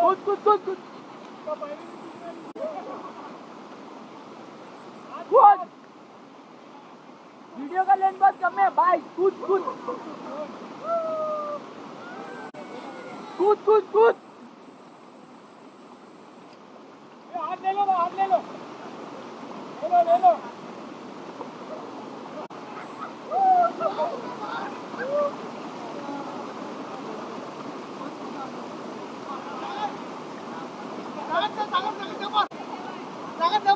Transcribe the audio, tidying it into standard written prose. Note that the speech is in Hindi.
कूद कूद कूद कूद कूद। वीडियो का लेंथ बहुत कम है भाई। कूद कूद कूद कूद कूद। हाथ ले लो, हाथ ले लो, ले लो ले लो। ताकत